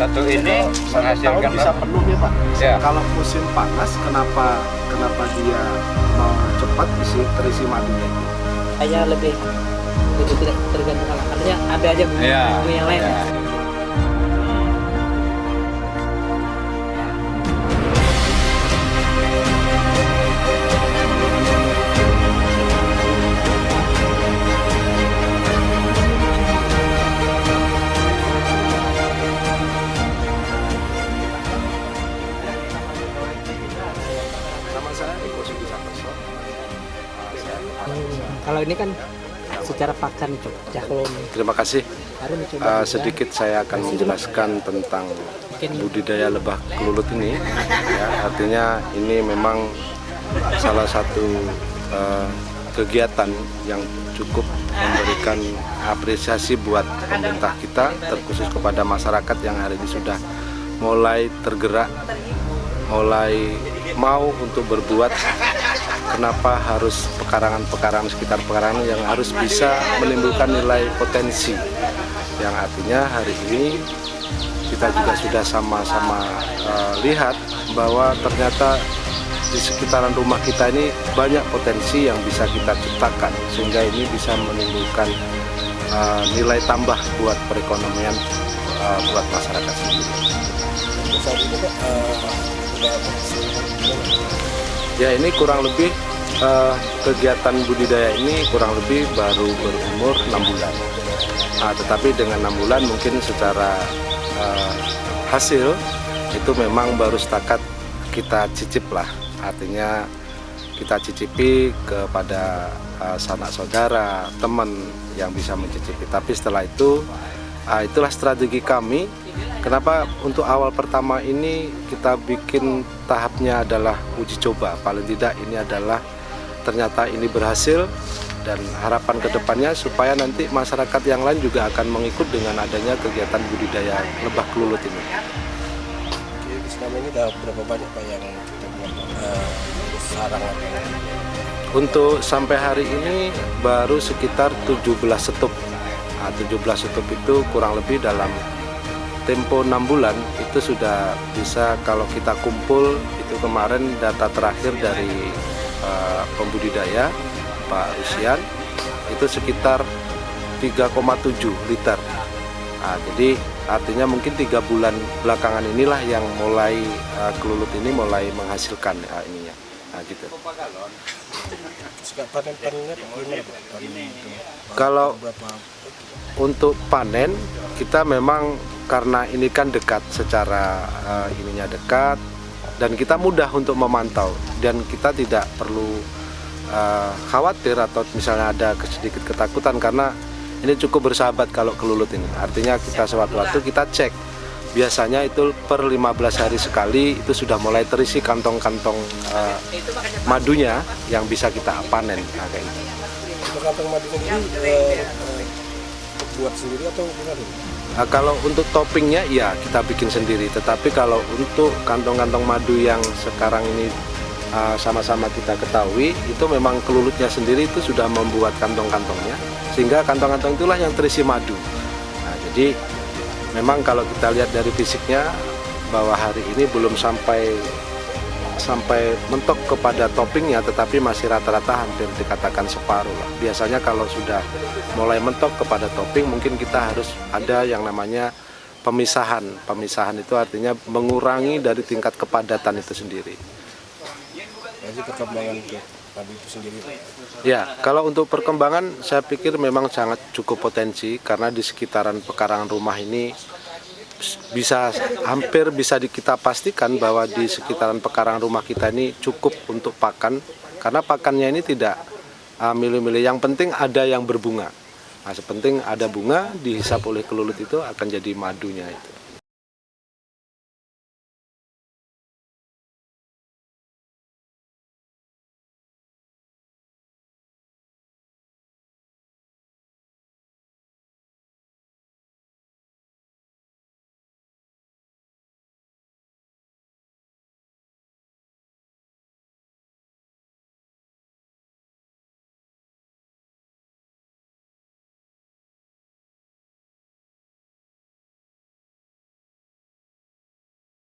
satu ini menghasilkan bisa penuh ya Pak. Ya. Kalau musim panas kenapa dia mau cepat terisi madunya? Saya lebih tidak tergantung alat. Artinya ada aja bunga yang lain. Ya. Nama saya Eko Sudi Santoso. Kalau ini kan secara pakan caklon. Terima kasih. Baru mencoba juga. Sedikit saya akan menjelaskan tentang budidaya lebah kelulut ini. Ya, artinya ini memang salah satu kegiatan yang cukup memberikan apresiasi buat pemerintah kita, terkhusus kepada masyarakat yang hari ini sudah mulai tergerak, mulai mau untuk berbuat. Kenapa harus pekarangan-pekarangan sekitar pekarangan yang harus bisa menimbulkan nilai potensi, yang artinya hari ini kita juga sudah sama-sama lihat bahwa ternyata di sekitaran rumah kita ini banyak potensi yang bisa kita ciptakan, sehingga ini bisa menimbulkan nilai tambah buat perekonomian buat masyarakat sendiri. Saat itu Pak, Ya, ini kurang lebih kegiatan budidaya ini kurang lebih baru berumur 6 bulan. Tetapi dengan 6 bulan mungkin secara hasil itu memang baru setakat kita cicip lah. Artinya kita cicipi kepada sanak saudara, teman yang bisa mencicipi. Tapi setelah itu, itulah strategi kami. Kenapa untuk awal pertama ini kita bikin tahapnya adalah uji coba. Paling tidak ini adalah ternyata ini berhasil, dan harapan kedepannya supaya nanti masyarakat yang lain juga akan mengikut dengan adanya kegiatan budidaya lebah kelulut ini. selama ini udah berapa banyak Pak yang kita buat sarang? Untuk sampai hari ini baru sekitar 17 setup. 17 setup itu kurang lebih dalam tempo 6 bulan itu sudah bisa, kalau kita kumpul itu kemarin data terakhir dari pembudidaya Pak Rusian itu sekitar 3,7 liter. Jadi artinya mungkin 3 bulan belakangan inilah yang mulai kelulut ini mulai menghasilkan ininya. Gitu. Panen-panennya gimana Pak? Kalau untuk panen kita memang karena ini kan dekat secara ininya dekat, dan kita mudah untuk memantau, dan kita tidak perlu khawatir atau misalnya ada sedikit ketakutan karena ini cukup bersahabat kalau kelulut ini. Artinya kita sewaktu-waktu kita cek, biasanya itu per 15 hari sekali itu sudah mulai terisi kantong-kantong madunya yang bisa kita panen. Kayak gitu. Untuk kantong madu sendiri buat sendiri atau gimana? Kalau untuk toppingnya ya kita bikin sendiri, tetapi kalau untuk kantong-kantong madu yang sekarang ini sama-sama kita ketahui itu memang kelulutnya sendiri itu sudah membuat kantong-kantongnya, sehingga kantong-kantong itulah yang terisi madu. Jadi memang kalau kita lihat dari fisiknya bahwa hari ini belum sampai mentok kepada toppingnya, tetapi masih rata-rata hampir dikatakan separuh lah. Biasanya kalau sudah mulai mentok kepada topping mungkin kita harus ada yang namanya pemisahan. Pemisahan itu artinya mengurangi dari tingkat kepadatan itu sendiri. Jadi perkembangan madu itu sendiri. Ya, kalau untuk perkembangan saya pikir memang sangat cukup potensi, karena di sekitaran pekarangan rumah ini hampir bisa kita pastikan bahwa di sekitaran pekarangan rumah kita ini cukup untuk pakan, karena pakannya ini tidak milih-milih, yang penting ada yang berbunga. Sepenting ada bunga dihisap oleh kelulut itu akan jadi madunya itu.